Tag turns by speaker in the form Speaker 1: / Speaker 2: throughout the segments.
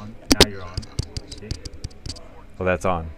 Speaker 1: on. Now you're on. See?
Speaker 2: Well, that's on.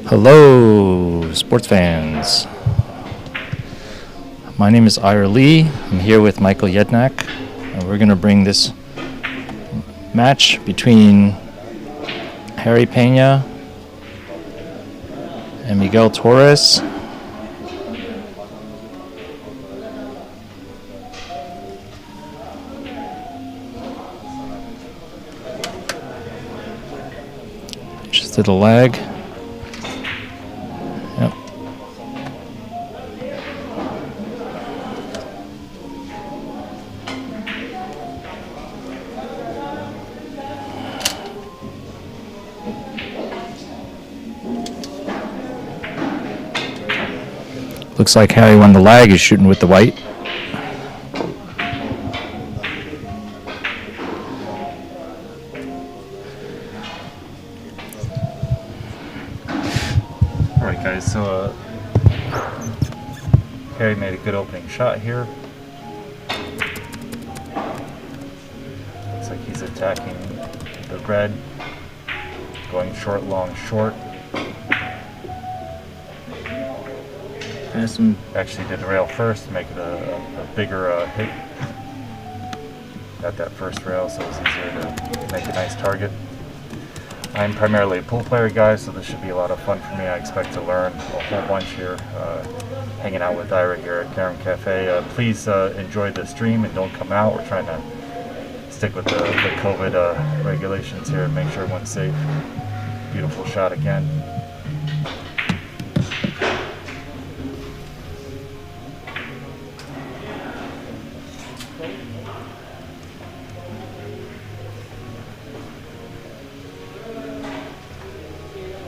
Speaker 3: Hello, sports fans. My name is Ira Lee. I'm here with Michael Yednak, and we're going to bring this match between Harry Pena and Miguel Torres. Just did a lag. Yep. Looks like Harry won the lag. He's shooting with the white.
Speaker 2: Alright guys, so Harry made a good opening shot here. Looks like he's attacking the red, going short, long, short. Actually did the rail first to make it a bigger hit at that first rail, so it's easier to make a nice target. I'm primarily a pool player, guys, so this should be a lot of fun for me. I expect to learn a whole bunch here, hanging out with Ira here at Carom Cafe. Please enjoy the stream and don't come out. We're trying to stick with the COVID regulations here and make sure everyone's safe. Beautiful shot again.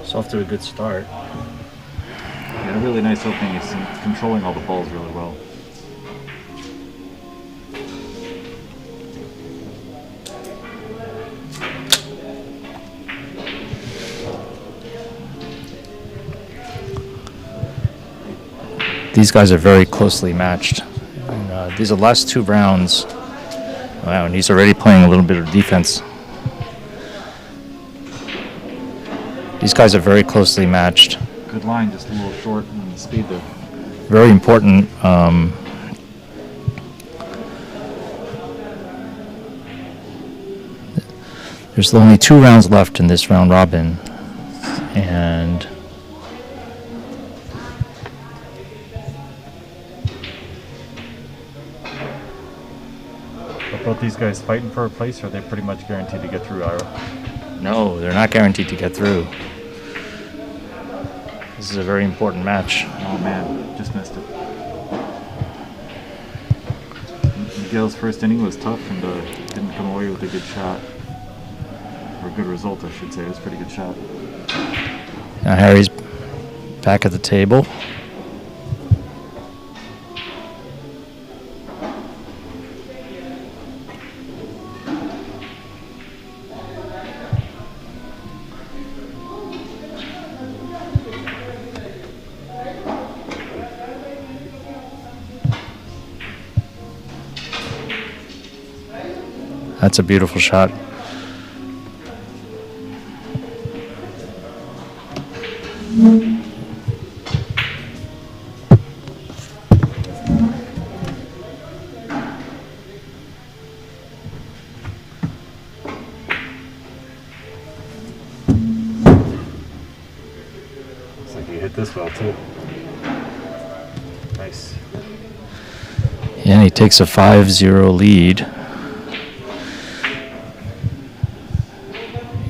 Speaker 3: It's off to a good start.
Speaker 2: Yeah, a really nice opening. He's controlling all the balls really well.
Speaker 3: These guys are very closely matched. And, these are the last two rounds. Wow, and he's already playing a little bit of defense. These guys are very closely matched.
Speaker 2: Good line, just a little short in the speed there.
Speaker 3: Very important. There's only 2 rounds left in this round robin, and
Speaker 2: Are both these guys fighting for a place, or are they pretty much guaranteed to get through, Ira?
Speaker 3: no, they're not guaranteed to get through. This is a very important match.
Speaker 2: Oh man, just missed it. Miguel's first inning was tough and didn't come away with a good shot. Or a good result, I should say. It was a pretty good shot.
Speaker 3: Now Harry's back at the table. That's a beautiful shot.
Speaker 2: Looks like he hit this well too. Nice.
Speaker 3: And he takes a 5-0 lead.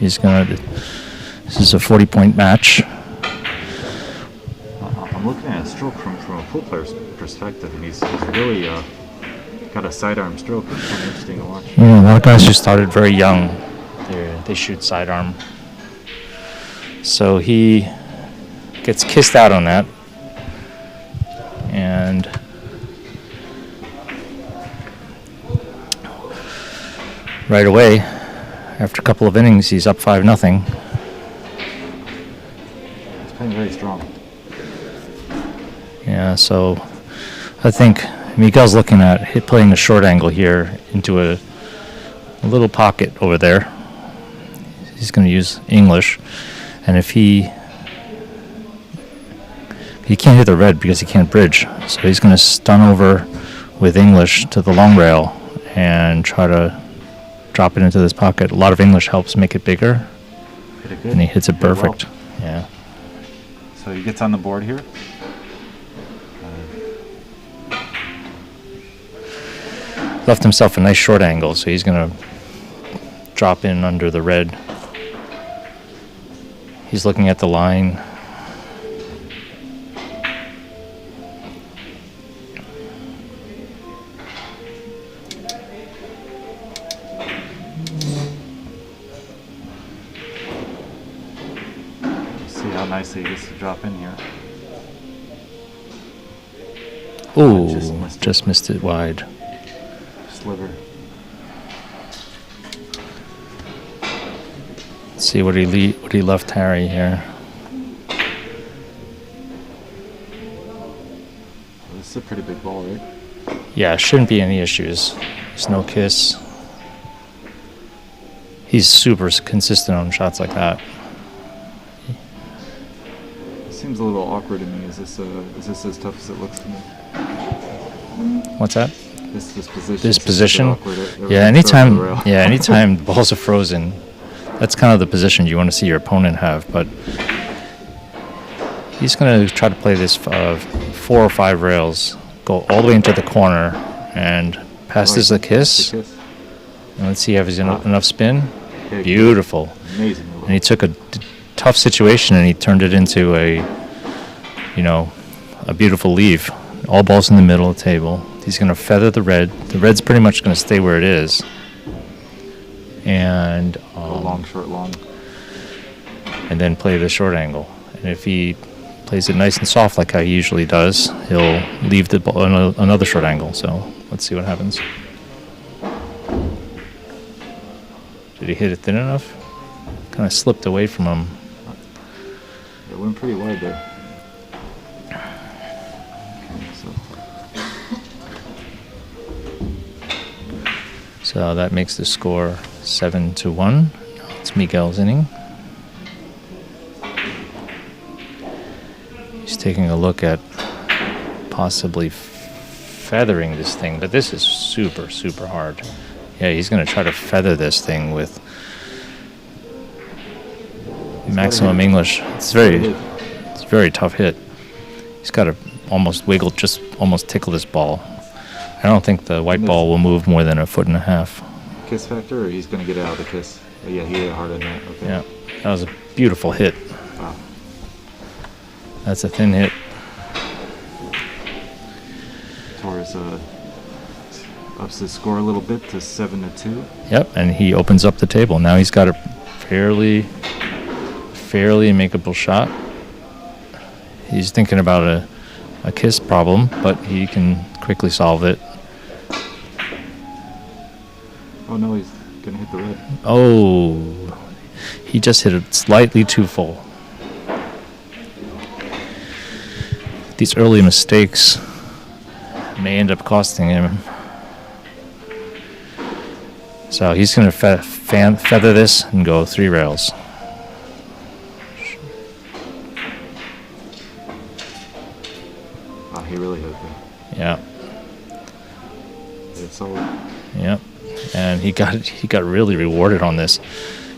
Speaker 3: This is a 40-point match.
Speaker 2: I'm looking at a stroke from a pool player's perspective, and he's really got a sidearm stroke. It's kind of interesting to watch.
Speaker 3: Yeah, a lot of guys who started very young, they shoot sidearm. So he gets kissed out on that. And right away, after a couple of innings, he's up 5-0.
Speaker 2: He's playing very strong.
Speaker 3: Yeah, so I think Miguel's looking at playing a short angle here into a little pocket over there. He's going to use English, and if he He can't hit the red because he can't bridge. So he's going to stun over with English to the long rail and try to drop it into this pocket. A lot of English helps make it bigger.
Speaker 2: Hit it good.
Speaker 3: And he hits it perfect.
Speaker 2: Well.
Speaker 3: Yeah.
Speaker 2: So he gets on the board here.
Speaker 3: Left himself a nice short angle, so he's going to drop in under the red. He's looking at the line.
Speaker 2: See how nicely he gets to drop in here.
Speaker 3: Ooh,
Speaker 2: Just
Speaker 3: just missed it wide.
Speaker 2: Sliver.
Speaker 3: Let's see what he left Harry here.
Speaker 2: This is a pretty big ball, right?
Speaker 3: Yeah, shouldn't be any issues. There's no kiss. He's super consistent on shots like that.
Speaker 2: It seems a little awkward to me. Is this as tough as it looks to me?
Speaker 3: What's that?
Speaker 2: This position.
Speaker 3: This
Speaker 2: seems a bit
Speaker 3: position?
Speaker 2: awkward.
Speaker 3: Yeah, anytime anytime the balls are frozen, that's kind of the position you want to see your opponent have, but he's going to try to play this 4 or 5 rails, go all the way into the corner, and passes the kiss. And let's see if he's enough spin.
Speaker 2: Okay,
Speaker 3: Beautiful.
Speaker 2: Amazing.
Speaker 3: And he took a tough situation and he turned it into a beautiful leave. All balls in the middle of the table. He's going to feather the red. The red's pretty much going to stay where it is. And
Speaker 2: long, short, long.
Speaker 3: And then play the short angle. And if he plays it nice and soft like how he usually does, he'll leave the ball another short angle. So let's see what happens. Did he hit it thin enough? Kind of slipped away from him.
Speaker 2: It went pretty wide there.
Speaker 3: So that makes the score 7-1. It's Miguel's inning. He's taking a look at possibly feathering this thing, but this is super, super hard. Yeah, he's going to try to feather this thing with maximum English. It's very tough hit. He's got to almost wiggle, just almost tickle this ball. I don't think the white ball will move more than 1.5 feet.
Speaker 2: Kiss factor, or he's going to get it out of the kiss? Oh, yeah, he hit it hard on that. Okay.
Speaker 3: Yeah, that was a beautiful hit.
Speaker 2: Wow.
Speaker 3: That's a thin hit.
Speaker 2: Torres ups the score a little bit to 7-2.
Speaker 3: Yep, and he opens up the table. Now he's got a fairly makeable shot. He's thinking about a kiss problem, but he can quickly solve it.
Speaker 2: Oh no, he's gonna hit the red.
Speaker 3: Oh, he just hit it slightly too full. These early mistakes may end up costing him. So he's going to feather this and go 3 rails.
Speaker 2: He really hit it.
Speaker 3: Yeah.
Speaker 2: It's solid.
Speaker 3: Yep. And he got really rewarded on this.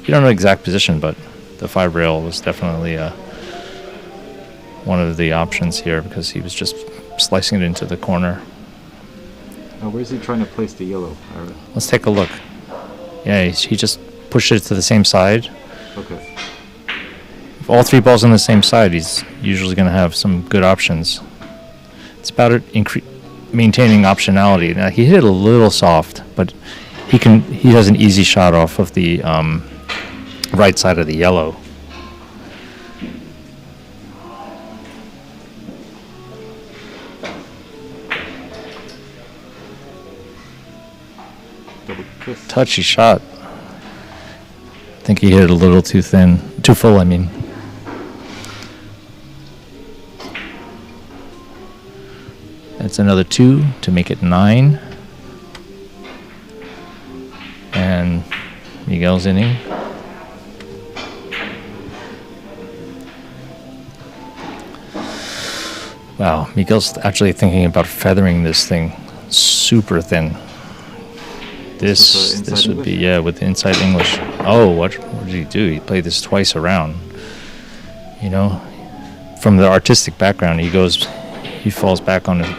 Speaker 3: You don't know the exact position, but the 5 rail was definitely one of the options here because he was just slicing it into the corner.
Speaker 2: Now, where's he trying to place the yellow?
Speaker 3: Let's take a look. Yeah, he just pushed it to the same side.
Speaker 2: Okay.
Speaker 3: If all 3 balls on the same side, he's usually going to have some good options. It's about it maintaining optionality. Now he hit it a little soft, but he has an easy shot off of the right side of the yellow.
Speaker 2: Double kiss.
Speaker 3: Touchy shot. I think he hit it a little too full, I mean. That's another 2 to make it 9. And Miguel's inning. Wow, Miguel's actually thinking about feathering this thing super thin. This would be, yeah, with inside English. Oh, what did he do? He played this twice around. You know, from the artistic background, he falls back on his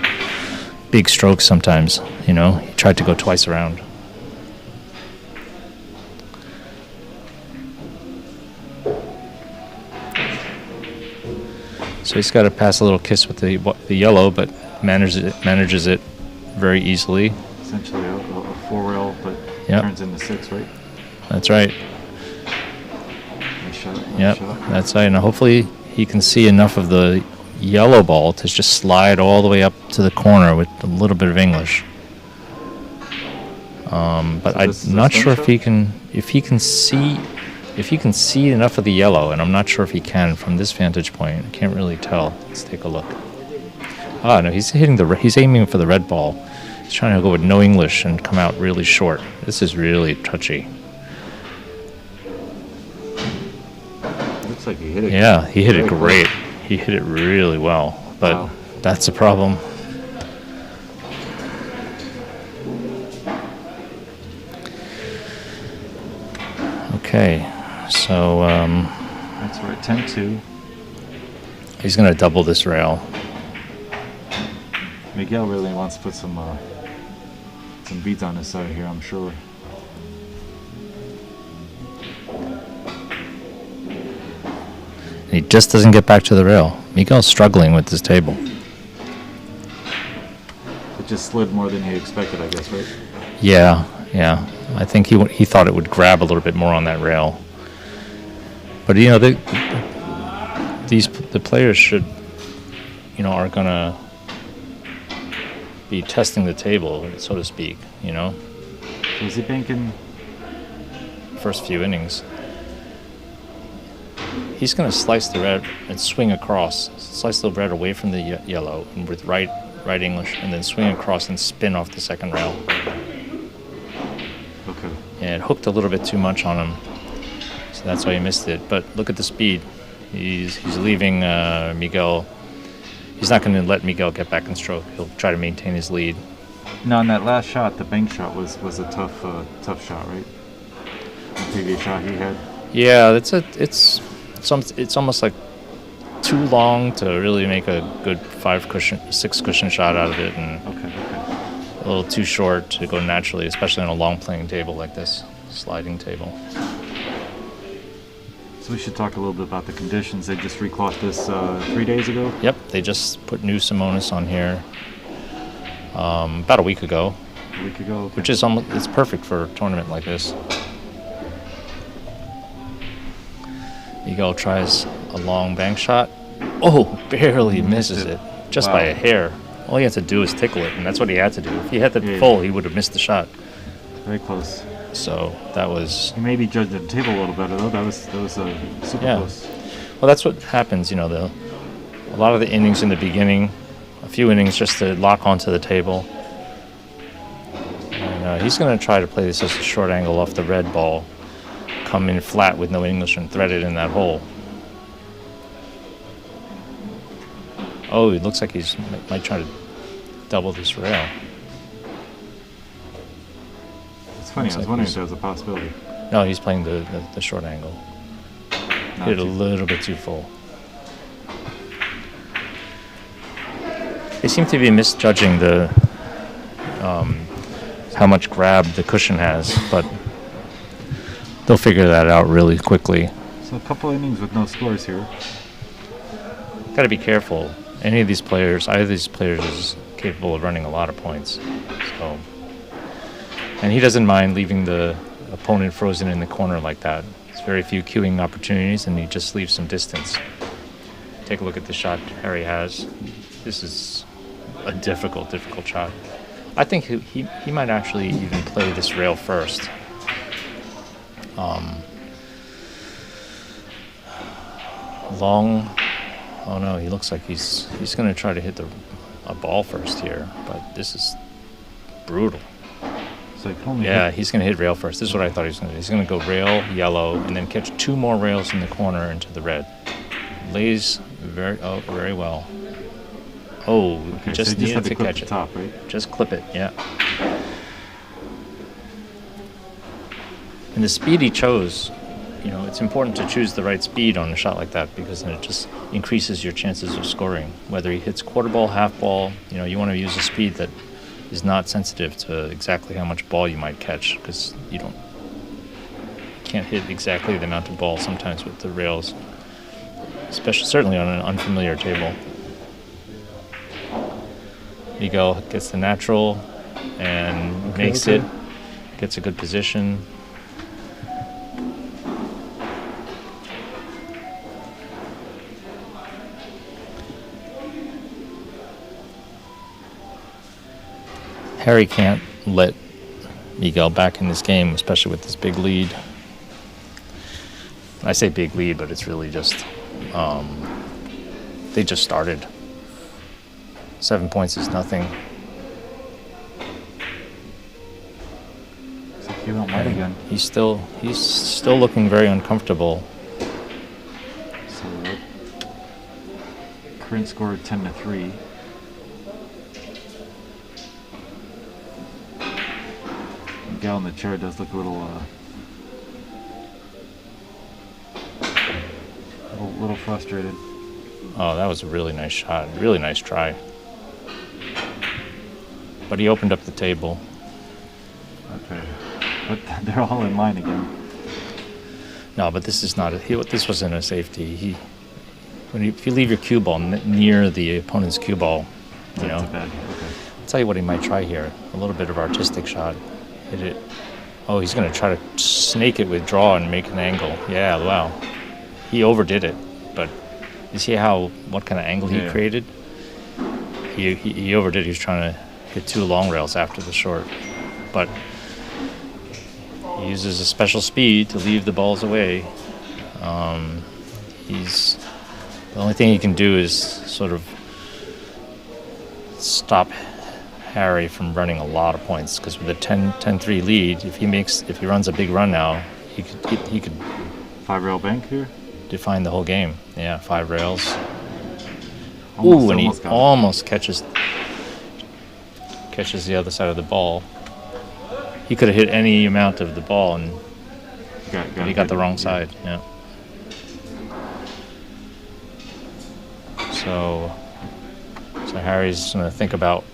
Speaker 3: big strokes sometimes. You know, he tried to go twice around. So he's got to pass a little kiss with the yellow, but manages it very easily.
Speaker 2: Essentially a 4-rail, but turns into 6, right?
Speaker 3: That's right.
Speaker 2: Nice shot.
Speaker 3: Yep, that's right. Now hopefully he can see enough of the yellow ball to just slide all the way up to the corner with a little bit of English. But I'm not sure if he can see enough of the yellow, and I'm not sure if he can from this vantage point. I can't really tell. Let's take a look. Ah, no, he's aiming for the red ball. He's trying to go with no English and come out really short. This is really touchy.
Speaker 2: Looks like he hit it.
Speaker 3: Yeah, he hit it great. He hit it really well, but that's a problem. Okay, so
Speaker 2: that's right, 10-2.
Speaker 3: He's going to double this rail.
Speaker 2: Miguel really wants to put some beads on his side here, I'm sure.
Speaker 3: And he just doesn't get back to the rail. Miguel's struggling with this table.
Speaker 2: It just slid more than he expected, I guess, right?
Speaker 3: Yeah. I think he thought it would grab a little bit more on that rail. But you know, the players should, you know, are gonna be testing the table, so to speak. You know.
Speaker 2: Was he banking?
Speaker 3: First few innings. He's gonna slice the red and swing across. Slice the red away from the yellow and with right English, and then swing across and spin off the second rail.
Speaker 2: Okay.
Speaker 3: And it hooked a little bit too much on him, so that's why he missed it. But look at the speed. He's leaving Miguel. He's not going to let Miguel get back in stroke. He'll try to maintain his lead.
Speaker 2: No, on that last shot, the bank shot was a tough shot, right? The previous shot he had.
Speaker 3: Yeah, it's almost like too long to really make a good 6 cushion shot out of it, and
Speaker 2: okay.
Speaker 3: a little too short to go naturally, especially on a long playing table like this, sliding table.
Speaker 2: So we should talk a little bit about the conditions. They just reclocked this 3 days ago?
Speaker 3: Yep, they just put new Simonis on here about a week ago.
Speaker 2: Okay.
Speaker 3: Which is it's perfect for a tournament like this. Miguel tries a long bank shot. Oh, barely misses it. Just by a hair. All he had to do is tickle it, and that's what he had to do. If he had the full, he would have missed the shot.
Speaker 2: Very close.
Speaker 3: So that was...
Speaker 2: He maybe judged the table a little better, though. That was super close.
Speaker 3: Well, that's what happens, you know, a lot of the innings in the beginning, a few innings just to lock onto the table. And he's going to try to play this as a short angle off the red ball, come in flat with no English and thread it in that hole. Oh, it looks like might try to double this rail.
Speaker 2: It's funny, I was wondering if there was a possibility.
Speaker 3: No, he's playing the short angle. Hit a little bit too full. They seem to be misjudging how much grab the cushion has, but they'll figure that out really quickly.
Speaker 2: So a couple innings with no scores here.
Speaker 3: Got to be careful. Either of these players is capable of running a lot of points. So, and he doesn't mind leaving the opponent frozen in the corner like that. There's very few queuing opportunities, and he just leaves some distance. Take a look at the shot Harry has. This is a difficult shot. I think he might actually even play this rail first. Long. Oh no, he looks like he's going to try to hit a ball first here, but this is brutal.
Speaker 2: So
Speaker 3: he's going to hit rail first. This is what I thought he was going to do. He's going to go rail, yellow, and then catch 2 more rails in the corner into the red. Lays very well. Oh,
Speaker 2: Okay,
Speaker 3: just
Speaker 2: so you
Speaker 3: needed
Speaker 2: had
Speaker 3: to
Speaker 2: clip
Speaker 3: catch
Speaker 2: the
Speaker 3: it.
Speaker 2: top, right?
Speaker 3: Just clip it, yeah. And the speed he chose, it's important to choose the right speed on a shot like that because then it just increases your chances of scoring. Whether he hits quarter ball, half ball, you want to use a speed that is not sensitive to exactly how much ball you might catch because you can't hit exactly the amount of ball sometimes with the rails, certainly on an unfamiliar table. Miguel gets the natural and makes it, gets a good position. Harry can't let Miguel back in this game, especially with this big lead. I say big lead, but it's really just, they just started. 7 points is nothing.
Speaker 2: So he went white again.
Speaker 3: He's still looking very uncomfortable.
Speaker 2: So current score 10-3. Miguel in the chair does look a little frustrated.
Speaker 3: Oh, that was a really nice shot. Really nice try. But he opened up the table.
Speaker 2: Okay, but they're all in line again.
Speaker 3: No, but this is not. This wasn't a safety. If you leave your cue ball near the opponent's cue ball,
Speaker 2: That's bad. Okay.
Speaker 3: I'll tell you what he might try here. A little bit of artistic shot. Hit it. Oh, he's going to try to snake it with draw and make an angle. Yeah, wow. He overdid it, but you see what kind of angle he created? He overdid it. He was trying to hit 2 long rails after the short, but he uses a special speed to leave the balls away. The only thing he can do is sort of stop Harry from running a lot of points because with a 10-3 lead, if he runs a big run now, he could
Speaker 2: 5-rail bank here.
Speaker 3: Define the whole game. Yeah, 5 rails.
Speaker 2: Almost,
Speaker 3: and he
Speaker 2: got
Speaker 3: almost catches the other side of the ball. He could have hit any amount of the ball, and he got the wrong side. Yeah. So Harry's going to think about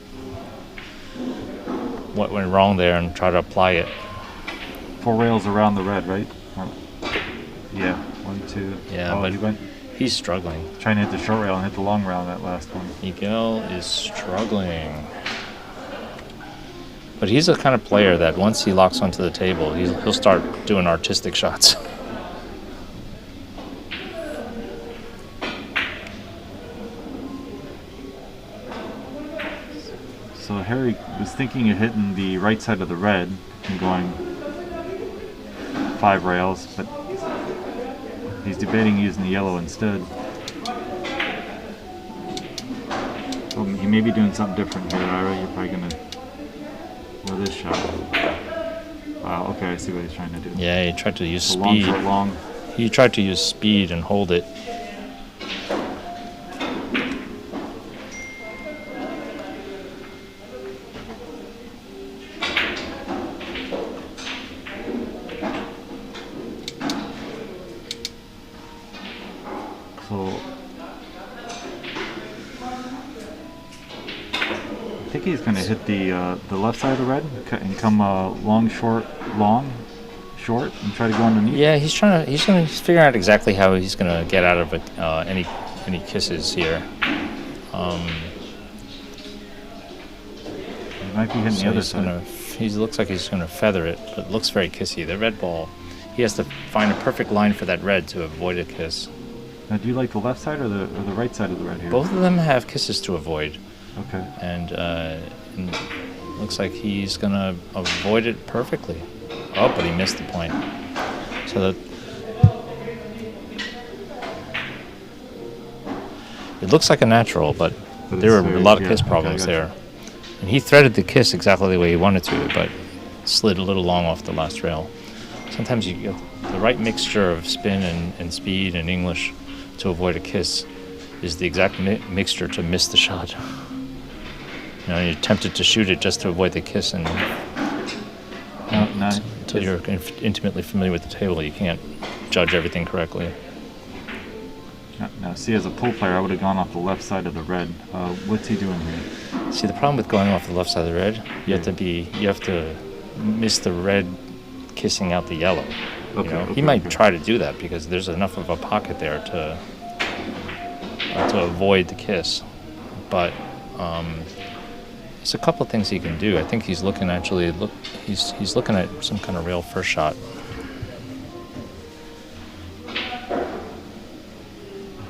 Speaker 3: what went wrong there and try to apply it.
Speaker 2: 4 rails around the red, right? Yeah, 1, 2.
Speaker 3: Yeah, but he's struggling.
Speaker 2: Trying to hit the short rail and hit the long rail on that last one.
Speaker 3: Miguel is struggling. But he's the kind of player that once he locks onto the table, he'll start doing artistic shots.
Speaker 2: So Harry was thinking of hitting the right side of the red and going 5 rails, but he's debating using the yellow instead. So he may be doing something different here, Ira. You're probably going to... With this shot. Wow, okay, I see what he's trying to do.
Speaker 3: Yeah, he tried to use
Speaker 2: So
Speaker 3: speed.
Speaker 2: long, short, long.
Speaker 3: He tried to use speed and hold it.
Speaker 2: So I think he's going to hit the left side of the red and come long, short, short, and try to go underneath.
Speaker 3: Yeah, he's going to figure out exactly how he's going to get out of it, any kisses here.
Speaker 2: He might be hitting the other side.
Speaker 3: He looks like he's going to feather it, but it looks very kissy. The red ball, he has to find a perfect line for that red to avoid a kiss.
Speaker 2: Now, do you like the left side or the right side of the red here?
Speaker 3: Both of them have kisses to avoid.
Speaker 2: Okay.
Speaker 3: And looks like he's going to avoid it perfectly. Oh, but he missed the point. So it looks like a natural, but there were a lot of kiss problems there. And he threaded the kiss exactly the way he wanted to, but slid a little long off the last rail. Sometimes you get the right mixture of spin and speed and English to avoid a kiss is the exact mixture to miss the shot. You know, you're tempted to shoot it just to avoid the kiss, and until you're intimately familiar with the table, you can't judge everything correctly.
Speaker 2: Now, see, as a pool player, I would have gone off the left side of the red. What's he doing here?
Speaker 3: See, the problem with going off the left side of the red, you have to miss the red kissing out the yellow.
Speaker 2: Okay,
Speaker 3: You know?
Speaker 2: okay,
Speaker 3: He might
Speaker 2: okay.
Speaker 3: try to do that because there's enough of a pocket there to avoid the kiss, but there's a couple of things he can do. I think he's looking he's looking at some kind of rail first shot.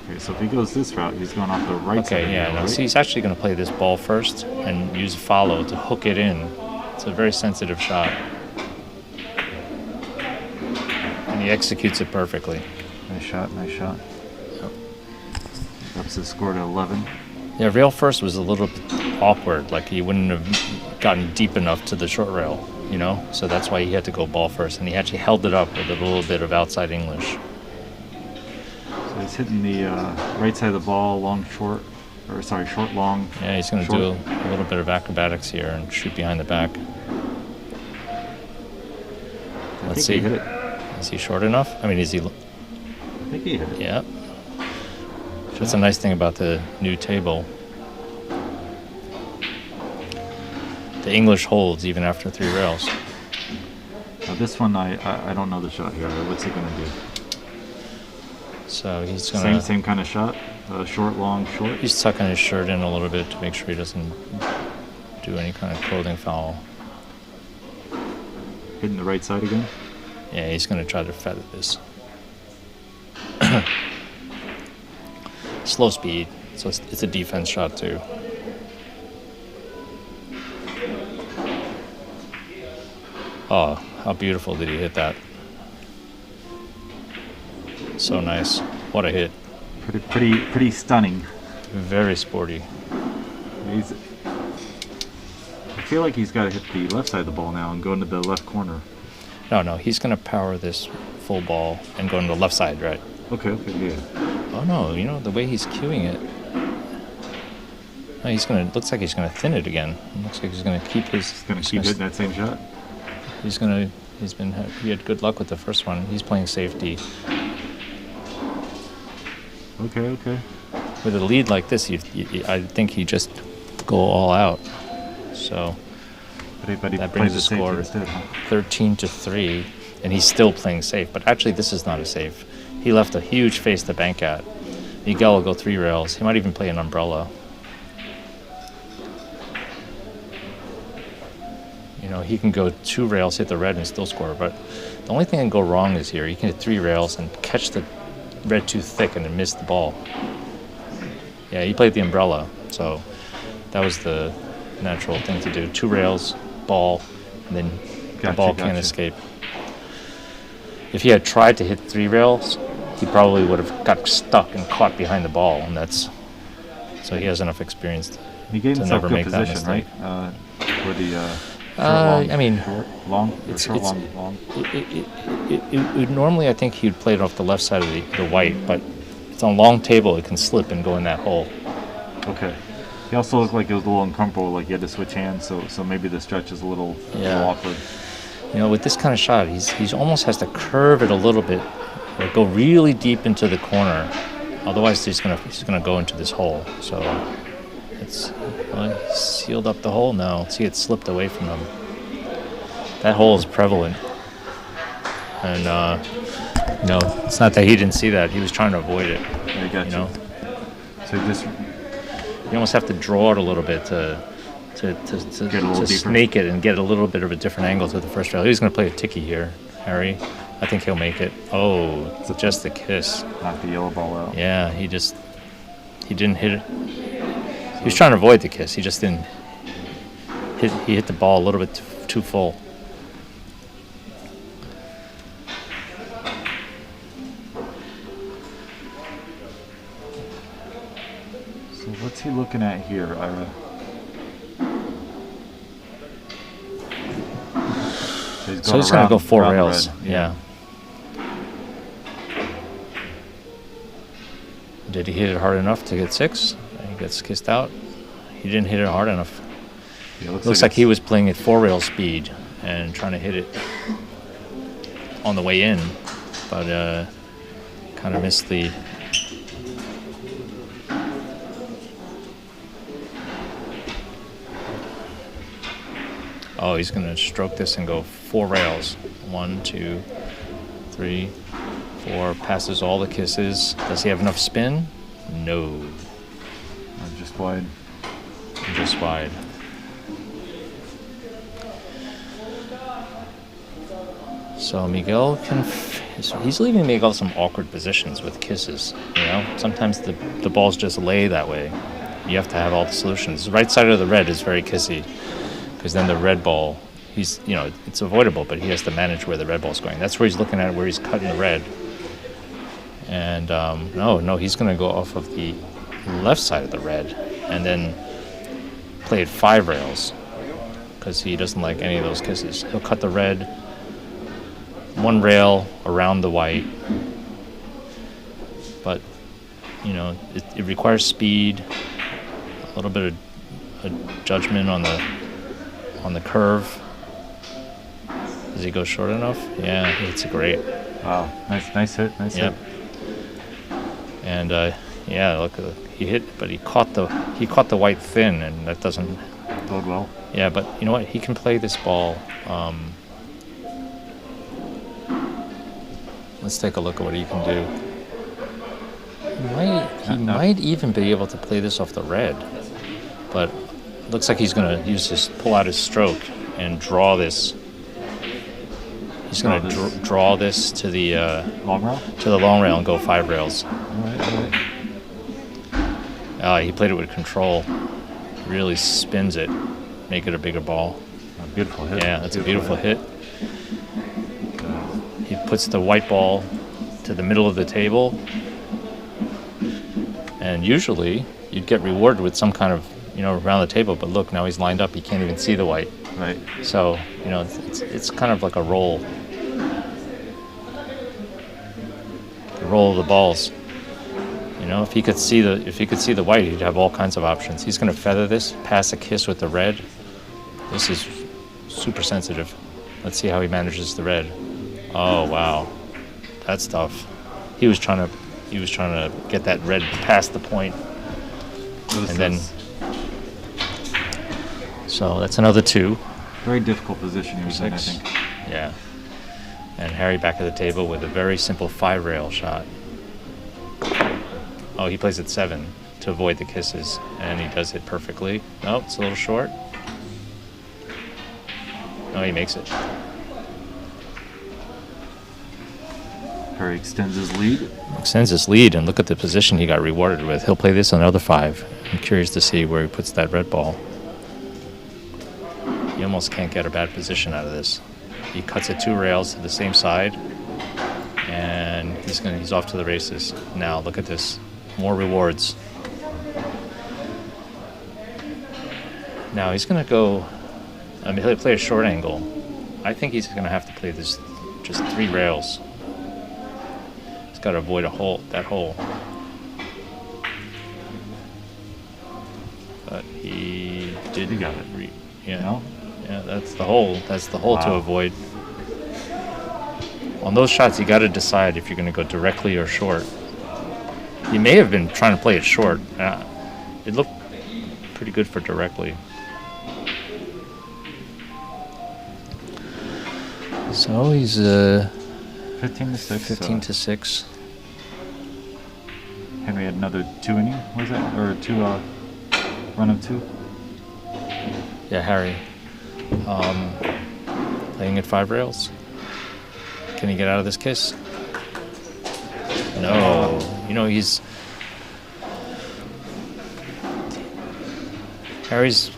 Speaker 2: Okay, so if he goes this route, he's going off the right side.
Speaker 3: Okay, yeah. No,
Speaker 2: right?
Speaker 3: see, he's actually going to play this ball first and use follow to hook it in. It's a very sensitive shot, and he executes it perfectly.
Speaker 2: Nice shot, nice shot. Ups his score to 11.
Speaker 3: Yeah, rail first was a little bit awkward. Like he wouldn't have gotten deep enough to the short rail, you know. So that's why he had to go ball first, and he actually held it up with a little bit of outside English.
Speaker 2: So he's hitting the right side of the ball, short, long.
Speaker 3: Yeah, he's going to
Speaker 2: short.
Speaker 3: do a little bit of acrobatics here and shoot behind the back.
Speaker 2: I
Speaker 3: Let's
Speaker 2: think
Speaker 3: see.
Speaker 2: he hit it.
Speaker 3: Is he short enough? I mean, is he?
Speaker 2: I think he hit it.
Speaker 3: Yeah. That's a nice thing about the new table. The English holds even after 3 rails.
Speaker 2: Now this one, I don't know the shot here. What's he going to do?
Speaker 3: So he's gonna
Speaker 2: Same kind of shot? Short, long, short?
Speaker 3: He's tucking his shirt in a little bit to make sure he doesn't do any kind of clothing foul.
Speaker 2: Hitting the right side again?
Speaker 3: Yeah, he's gonna try to feather this. Slow speed, so it's a defense shot too. Oh, how beautiful did he hit that? So nice. What a hit.
Speaker 2: Pretty stunning.
Speaker 3: Very sporty.
Speaker 2: I feel like he's got to hit the left side of the ball now and go into the left corner.
Speaker 3: No, he's gonna power this full ball and go into the left side, right?
Speaker 2: Okay, yeah.
Speaker 3: Oh no, you know, the way he's cueing it. No, looks like he's gonna thin it again. It looks like he's gonna keep his.
Speaker 2: He's going to keep hitting that same shot.
Speaker 3: He had good luck with the first one. He's playing safety.
Speaker 2: Okay.
Speaker 3: With a lead like this, I think he just go all out. So
Speaker 2: But he
Speaker 3: that
Speaker 2: plays
Speaker 3: brings
Speaker 2: the
Speaker 3: the
Speaker 2: safety
Speaker 3: score
Speaker 2: instead, huh?
Speaker 3: 13-3, and he's still playing safe. But actually, this is not a safe. He left a huge face to bank at. Miguel will go 3 rails. He might even play an umbrella. You know, he can go 2 rails, hit the red, and still score. But the only thing that can go wrong is here. He can hit 3 rails and catch the red too thick and then miss the ball. Yeah, he played the umbrella, so that was the natural thing to do. 2 rails, ball, and then the ball can't escape. If he had tried to hit 3 rails, he probably would have got stuck and caught behind the ball, and so he has enough experience
Speaker 2: He gave
Speaker 3: to
Speaker 2: himself
Speaker 3: never
Speaker 2: good
Speaker 3: make that
Speaker 2: position,
Speaker 3: mistake.
Speaker 2: right? For the
Speaker 3: I mean,
Speaker 2: short, long.
Speaker 3: Normally I think he'd play it off the left side of the white, but it's on a long table. It can slip and go in that hole.
Speaker 2: Okay. He also looked like it was a little uncomfortable, like he had to switch hands, so maybe the stretch is a little awkward.
Speaker 3: You know, with this kind of shot, he's almost has to curve it a little bit, or go really deep into the corner. Otherwise, he's gonna go into this hole. So he sealed up the hole now. See, it slipped away from him. That hole is prevalent, and you know, it's not that he didn't see that. He was trying to avoid it.
Speaker 2: I got
Speaker 3: You know,
Speaker 2: So
Speaker 3: you almost have to draw it a little bit to
Speaker 2: Get a little deeper.
Speaker 3: snake it and get a little bit of a different angle to the first rail. He's going to play a ticky here, Harry. I think he'll make it. Oh, it's just a kiss.
Speaker 2: knock the yellow ball out.
Speaker 3: Yeah, he didn't hit it. He was trying to avoid the kiss. He just didn't hit. He hit the ball a little bit too full.
Speaker 2: So what's he looking at here, Ira?
Speaker 3: So he's going to go 4 rails.
Speaker 2: Red.
Speaker 3: Yeah. Did he hit it hard enough to get 6? He gets kissed out. He didn't hit it hard enough.
Speaker 2: Yeah,
Speaker 3: Looks like he was playing at 4-rail speed and trying to hit it on the way in, but kind of missed the. Oh, he's going to stroke this and go 4 rails. 1, 2, 3, 4. Passes all the kisses. Does he have enough spin? No.
Speaker 2: Just wide.
Speaker 3: Just wide. So Miguel so he's leaving Miguel some awkward positions with kisses. You know, sometimes the balls just lay that way. You have to have all the solutions. The right side of the red is very kissy, because then the red ball, it's avoidable, but he has to manage where the red ball's going. That's where he's looking at, where he's cutting the red. And no, he's going to go off of the left side of the red and then play it 5 rails, because he doesn't like any of those kisses. He'll cut the red 1 rail around the white, but it requires speed, a little bit of judgment on the curve. Does he go short enough? Yeah, it's great.
Speaker 2: Wow, nice hit, hit.
Speaker 3: And look, he hit, but he caught the white thin, and that doesn't
Speaker 2: bode well.
Speaker 3: Yeah, but you know what? He can play this ball. Let's take a look at what he can do. He might even be able to play this off the red, but it looks like he's going to pull out his stroke and draw this. He's going to draw this to the
Speaker 2: long rail?
Speaker 3: To the long rail and go 5 rails.
Speaker 2: All right.
Speaker 3: He played it with control. Really spins it, make it a bigger ball.
Speaker 2: A beautiful hit.
Speaker 3: Yeah, that's a beautiful hit. He puts the white ball to the middle of the table, and usually you'd get rewarded with some kind of around the table. But look, now he's lined up. He can't even see the white.
Speaker 2: Right.
Speaker 3: So it's kind of like a roll. The roll of the balls. If he could see the white, he'd have all kinds of options. He's going to feather this, pass a kiss with the red. This is super sensitive. Let's see how he manages the red. Oh wow, that's tough. He was trying to get that red past the point, so that's another 2.
Speaker 2: Very difficult position he was in, I think.
Speaker 3: Yeah. And Harry back at the table with a very simple 5 rail shot. Oh, he plays at 7 to avoid the kisses, and he does it perfectly. Nope, it's a little short. No, he makes it.
Speaker 2: Harry extends his lead.
Speaker 3: And look at the position he got rewarded with. He'll play this another 5. I'm curious to see where he puts that red ball. You almost can't get a bad position out of this. He cuts it 2 rails to the same side, and he's off to the races. Now look at this. More rewards. Now he's going to go. He'll play a short angle. I think he's going to have to play this just 3 rails. He's got to avoid that hole. But he did.
Speaker 2: You got it.
Speaker 3: Yeah, that's the hole. That's the hole
Speaker 2: Wow.
Speaker 3: to avoid. On those shots, you got to decide if you're going to go directly or short. He may have been trying to play it short. It looked pretty good for directly. So he's
Speaker 2: 15 to 6.
Speaker 3: 15 to 6.
Speaker 2: Henry had another 2 inning, was that? Or 2 run of 2?
Speaker 3: Yeah, Harry. Playing at 5 rails. Can he get out of this kiss? No. Harry's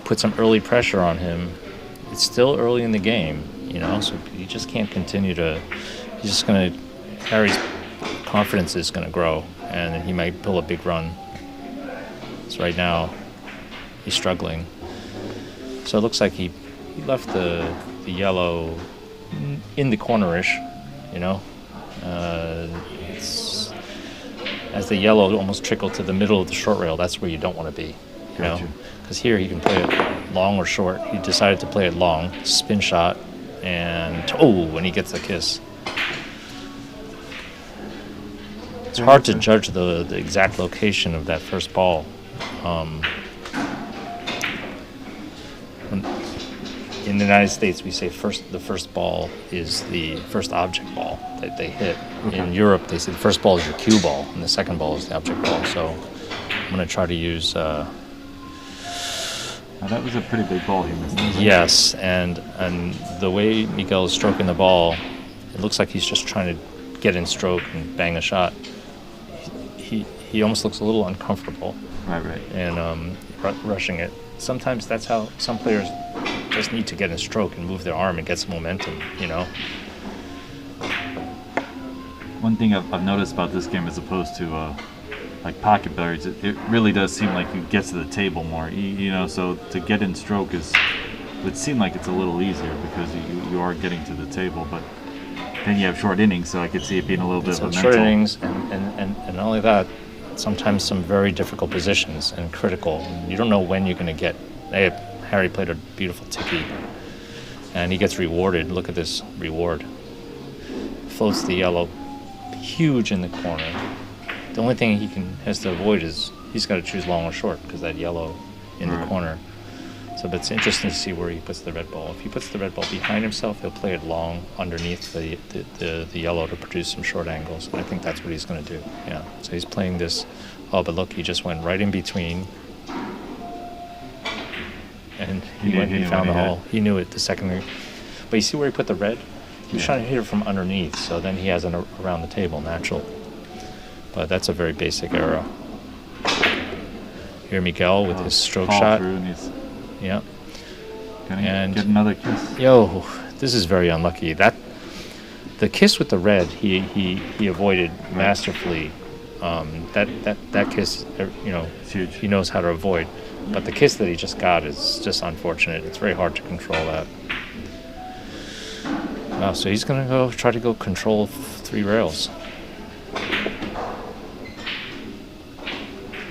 Speaker 3: put some early pressure on him. It's still early in the game, so he just can't continue to. Harry's confidence is going to grow, and he might pull a big run. So right now, he's struggling. So it looks like he left the yellow in the cornerish, as the yellow almost trickled to the middle of the short rail, that's where you don't want to be, you know?
Speaker 2: Gotcha.
Speaker 3: Because here he can play it long or short. He decided to play it long, spin shot, and when he gets the kiss. It's hard to judge the exact location of that first ball. In the United States, we say the first ball is the first object ball that they hit.
Speaker 2: Okay.
Speaker 3: In Europe, they say the first ball is your cue ball, and the second ball is the object ball. So I'm going to try to use...
Speaker 2: Now that was a pretty big ball he missed.
Speaker 3: Yes, and the way Miguel is stroking the ball, it looks like he's just trying to get in stroke and bang a shot. He almost looks a little uncomfortable.
Speaker 2: Right.
Speaker 3: And rushing it. Sometimes that's how some players just need to get in stroke and move their arm and get some momentum, you know?
Speaker 2: One thing I've noticed about this game as opposed to like pocket billiards, it really does seem like you get to the table more, you know, so to get in stroke would seem like it's a little easier because you are getting to the table, but then you have short innings, so I could see it being a little bit of a mental.
Speaker 3: Short innings, and not only that, sometimes some very difficult positions and critical. You don't know when you're going to get. Harry played a beautiful ticky, and he gets rewarded. Look at this reward. Floats the yellow, huge in the corner. The only thing has to avoid is he's got to choose long or short because that yellow in the corner. So, but it's interesting to see where he puts the red ball. If he puts the red ball behind himself, he'll play it long underneath the yellow to produce some short angles. And I think that's what he's going to do. Yeah. So he's playing this. Oh, but look, he just went right in between. And he found the hole. He knew it the second. But you see where he put the red? He was trying to hit it from underneath, so then he has it around the table, natural. But that's a very basic error. Here Miguel with his stroke shot. Yeah.
Speaker 2: And get another kiss.
Speaker 3: Yo, this is very unlucky. The kiss with the red, he avoided masterfully. That kiss, you know,
Speaker 2: it's huge.
Speaker 3: He knows how to avoid. But the kiss that he just got is just unfortunate. It's very hard to control that. So he's going to try to control 3 rails.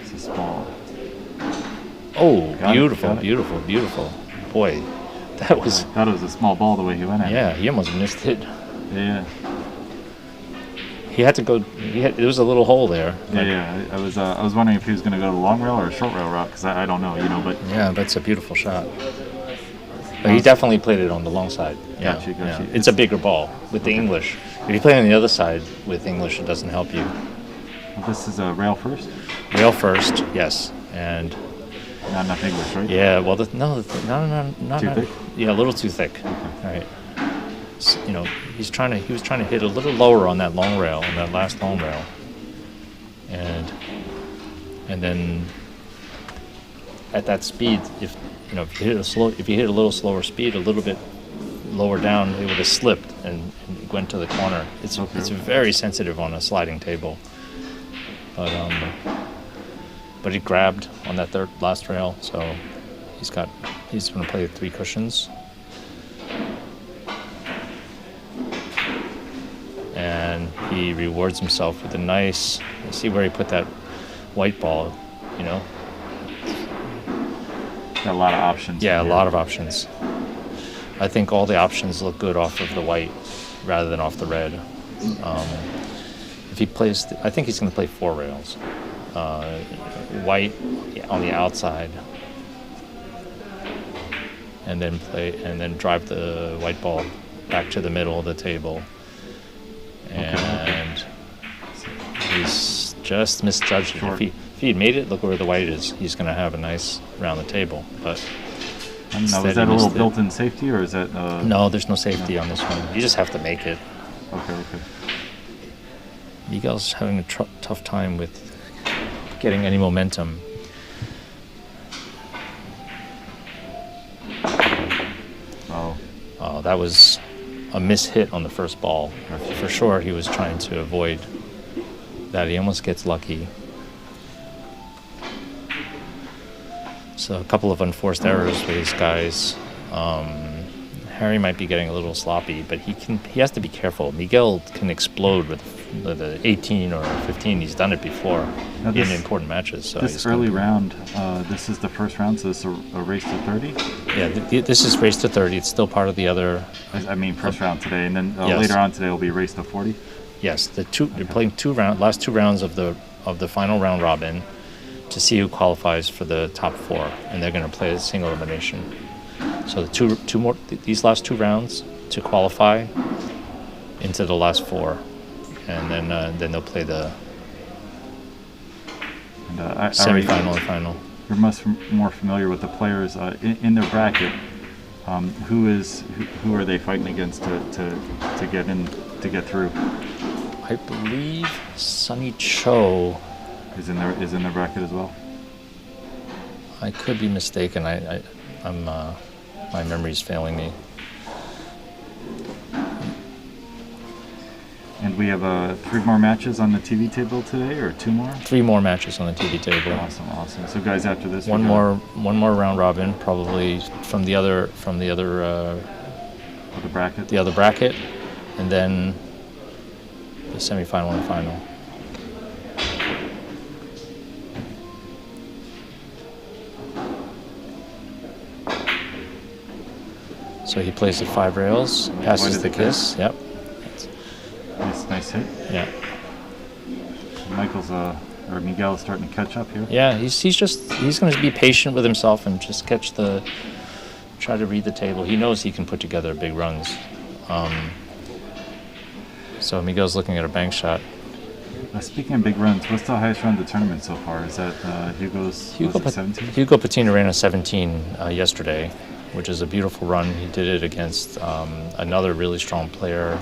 Speaker 2: It's a small.
Speaker 3: Oh, beautiful. Boy, that was...
Speaker 2: I thought it was a small ball the way he went at it.
Speaker 3: Yeah, he almost missed it.
Speaker 2: Yeah.
Speaker 3: He had to go... there was a little hole there.
Speaker 2: Yeah. I was wondering if he was going to go the long rail or a short rail route because I don't know, you know, but...
Speaker 3: Yeah, that's a beautiful shot. But he definitely played it on the long side. Yeah,
Speaker 2: Gotcha.
Speaker 3: Yeah. It's a bigger ball with the English. If you play on the other side with English, it doesn't help you.
Speaker 2: Well, this is a rail first?
Speaker 3: Rail first, yes. And...
Speaker 2: Not English, right?
Speaker 3: Yeah, well, not
Speaker 2: too thick?
Speaker 3: Yeah, a little too thick.
Speaker 2: Okay.
Speaker 3: Right. So, you know, he was trying to hit a little lower on that long rail, on that last long rail. And then at that speed, if you hit a little slower speed, a little bit lower down, it would have slipped and went to the corner. It's very sensitive on a sliding table. But he grabbed on that last rail, so he's going to play 3 cushions. And he rewards himself with a nice, see where he put that white ball, you know?
Speaker 2: Got a lot of options.
Speaker 3: Yeah, a lot of options. I think all the options look good off of the white rather than off the red. If he plays, I think he's going to play 4 rails. White on the outside, and then drive the white ball back to the middle of the table. And he's just misjudged it. If he had made it, look where the white is. He's going to have a nice round the table. But
Speaker 2: I don't know, is that a little built-in safety, or is that...
Speaker 3: No, there's no safety on this one. You just have to make it.
Speaker 2: Okay.
Speaker 3: Miguel's having a tough time with getting any momentum. Oh, that was a mishit on the first ball. For sure, he was trying to avoid that. He almost gets lucky. So a couple of unforced errors for these guys. Harry might be getting a little sloppy, but he has to be careful. Miguel can explode with the 18 or 15. He's done it before in important matches. So
Speaker 2: this early round, this is the first round, so it's a race to 30?
Speaker 3: Yeah, this is race to 30. It's still part of the other...
Speaker 2: I mean, first round today, and then
Speaker 3: yes.
Speaker 2: later on today will be race to 40?
Speaker 3: Yes, they're playing last two rounds of the final round robin to see who qualifies for the top 4, and they're going to play a single elimination. So these last 2 rounds to qualify into the last 4, and then they'll play the semifinal and final.
Speaker 2: You're much more familiar with the players in their bracket. Who are they fighting against to get through?
Speaker 3: I believe Sunny Cho
Speaker 2: is in their bracket as well.
Speaker 3: I could be mistaken. I'm my memory's failing me.
Speaker 2: And we have 3 more matches on the TV table today, or 2 more?
Speaker 3: 3 more matches on the TV table.
Speaker 2: Awesome. So guys, after this,
Speaker 3: one more round robin, probably from the other
Speaker 2: bracket.
Speaker 3: The other bracket, and then the semifinal and final. So he plays the 5 rails, passes the kiss. Yep.
Speaker 2: Nice hit.
Speaker 3: Yeah.
Speaker 2: Miguel is starting to catch up here.
Speaker 3: Yeah, he's going to be patient with himself and just try to read the table. He knows he can put together big runs. So Miguel's looking at a bank shot.
Speaker 2: Speaking of big runs, what's the highest run of the tournament so far? Is that Hugo 17?
Speaker 3: Hugo Patina ran a 17 yesterday, which is a beautiful run. He did it against another really strong player,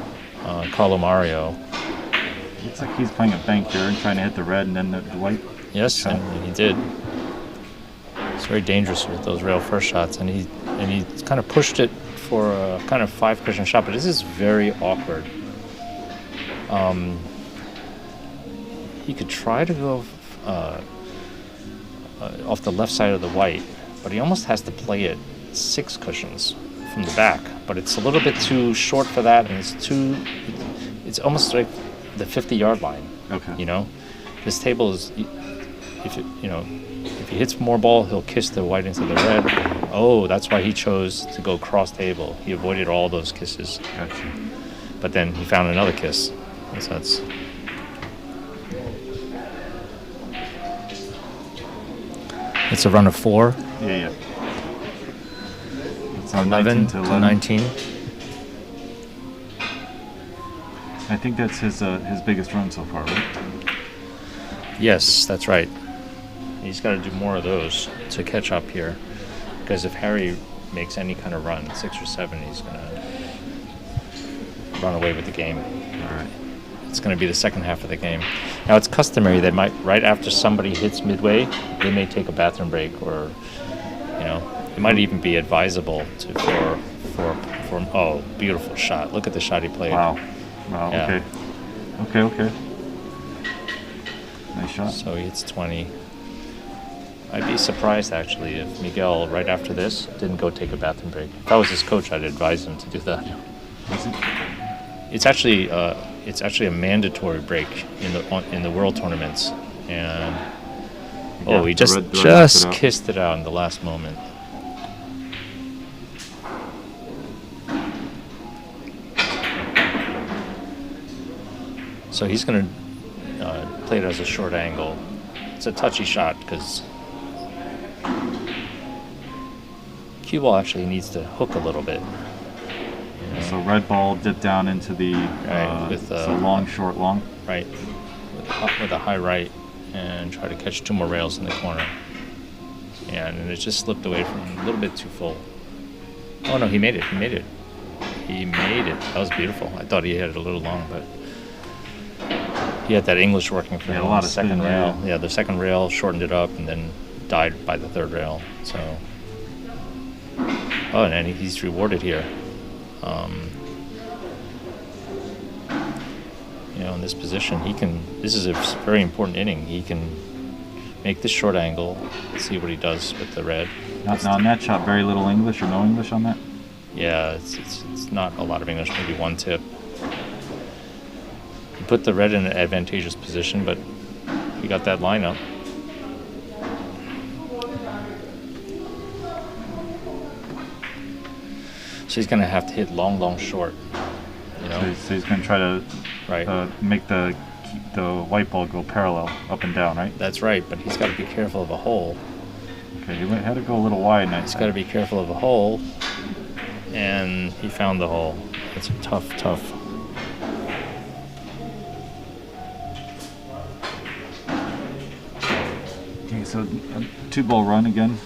Speaker 3: Carlo Mario.
Speaker 2: Looks like he's playing a bank here and trying to hit the red and then the white.
Speaker 3: Yes, and he did. It's very dangerous with those rail first shots, and he kind of pushed it for a kind of 5 cushion shot, but this is very awkward. He could try to go off the left side of the white, but he almost has to play it 6 cushions from the back. But it's a little bit too short for that, and it's almost like the 50-yard line.
Speaker 2: Okay.
Speaker 3: You know, this table is, if he hits more ball, he'll kiss the white into the red. Oh, that's why he chose to go cross table. He avoided all those kisses.
Speaker 2: Gotcha.
Speaker 3: But then he found another kiss. So that's. It's a run of 4.
Speaker 2: Yeah. It's
Speaker 3: 11 to 19.
Speaker 2: I think that's his biggest run so far, right?
Speaker 3: Yes, that's right. He's got to do more of those to catch up here. Because if Harry makes any kind of run, 6 or 7, he's going to run away with the game.
Speaker 2: All right.
Speaker 3: It's going to be the second half of the game. Now, it's customary that right after somebody hits midway, they may take a bathroom break, or, it might even be advisable for oh, beautiful shot. Look at the shot he played.
Speaker 2: Wow.
Speaker 3: Yeah.
Speaker 2: Okay. Nice shot.
Speaker 3: So he hits 20. I'd be surprised, actually, if Miguel, right after this, didn't go take a bathroom break. If I was his coach, I'd advise him to do that.
Speaker 2: Is it?
Speaker 3: It's actually a mandatory break in the world tournaments, and he just kissed it out in the last moment. So he's going to play it as a short angle. It's a touchy shot because cue ball actually needs to hook a little bit.
Speaker 2: So red ball dip down into the long, short, long.
Speaker 3: Right, with a high right, and try to catch 2 more rails in the corner. And it just slipped away from him a little bit too full. Oh no, he made it. That was beautiful. I thought he had it a little long, but he had that English working for him.
Speaker 2: A lot
Speaker 3: the
Speaker 2: of
Speaker 3: second
Speaker 2: spin,
Speaker 3: rail. Yeah, the second rail shortened it up and then died by the third rail. So, and he's rewarded here. In this position, this is a very important inning. He can make this short angle, see what he does with the red.
Speaker 2: Now on that shot, very little English or no English on that?
Speaker 3: Yeah, it's not a lot of English, maybe one tip. He put the red in an advantageous position, but he got that line up. So he's going to have to hit long, long, short. You know?
Speaker 2: So he's going to try to make the white ball go parallel up and down, right?
Speaker 3: That's right, but he's got to be careful of a hole.
Speaker 2: Okay, he had to go a little wide.
Speaker 3: He's got to be careful of a hole, and he found the hole. It's a tough.
Speaker 2: Okay, so 2-ball run again.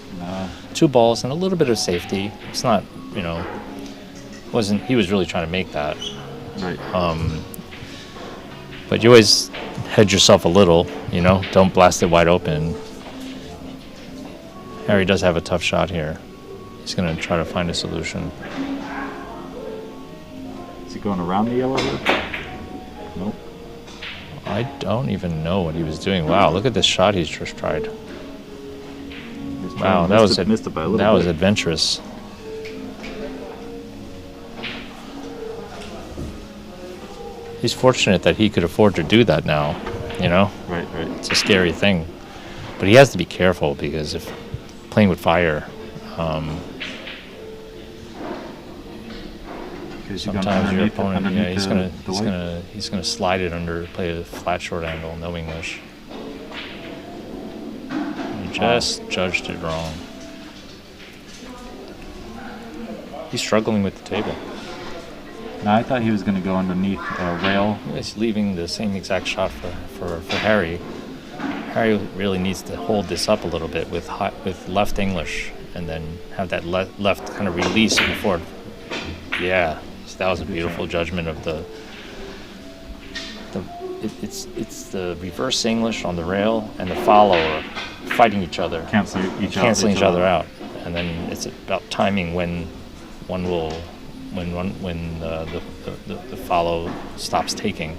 Speaker 3: 2 balls and a little bit of safety. It's not, you know, he was really trying to make that.
Speaker 2: Right.
Speaker 3: But you always hedge yourself a little, you know, don't blast it wide open. Harry does have a tough shot here. He's going to try to find a solution.
Speaker 2: Is he going around the yellow here? Nope.
Speaker 3: I don't even know what he was doing. Wow, look at this shot he's just tried. Wow, that was adventurous. He's fortunate that he could afford to do that now, you know?
Speaker 2: Right.
Speaker 3: It's a scary thing. But he has to be careful because if playing with fire, sometimes your opponent, he's gonna slide it under, play a flat short angle, no English. He just judged it wrong. He's struggling with the table.
Speaker 2: No, I thought he was going to go underneath a rail.
Speaker 3: He's leaving the same exact shot for Harry. Harry really needs to hold this up a little bit with left English, and then have that left kind of release before. Yeah, so that was a beautiful judgment of it's the reverse English on the rail and the follower fighting each other,
Speaker 2: canceling
Speaker 3: each other out, and then it's about timing when one will. When the follow stops taking.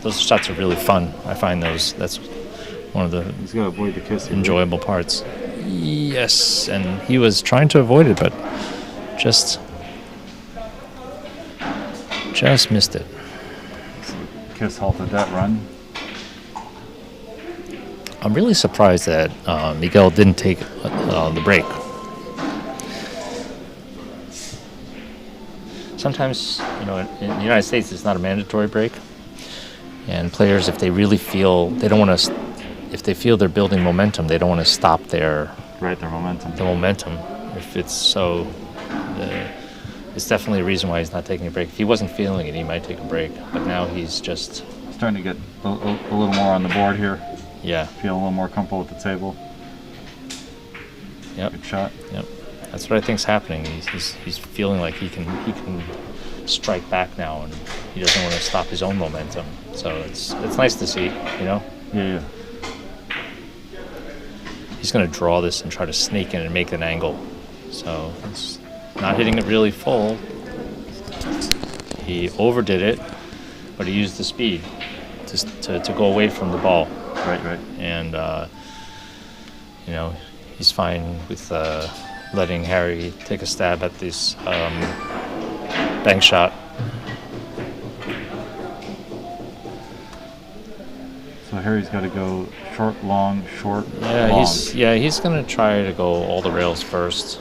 Speaker 3: Those shots are really fun. I find that's one of the
Speaker 2: He's got to avoid the kiss
Speaker 3: enjoyable parts. Yes, and he was trying to avoid it, but just missed it.
Speaker 2: Kiss halted that run.
Speaker 3: I'm really surprised that Miguel didn't take the break. Sometimes, you know, in the United States, it's not a mandatory break, and players, if they really feel they don't want to, if they feel they're building momentum, they don't want to stop their
Speaker 2: momentum.
Speaker 3: The momentum. If it's so, it's definitely a reason why he's not taking a break. If he wasn't feeling it, he might take a break, but now he's just
Speaker 2: starting to get a little more on the board here.
Speaker 3: Yeah.
Speaker 2: Feel a little more comfortable with the table.
Speaker 3: Yep.
Speaker 2: Good shot.
Speaker 3: Yep. That's what I think's happening. He's feeling like he can strike back now, and he doesn't want to stop his own momentum. So it's nice to see, you know.
Speaker 2: Yeah.
Speaker 3: He's going to draw this and try to snake in and make an angle. So it's not hitting it really full. He overdid it, but he used the speed to go away from the ball.
Speaker 2: Right.
Speaker 3: And you know, he's fine with letting Harry take a stab at this bank shot.
Speaker 2: So Harry's got to go short, long, short,
Speaker 3: long. He's going to try to go all the rails first.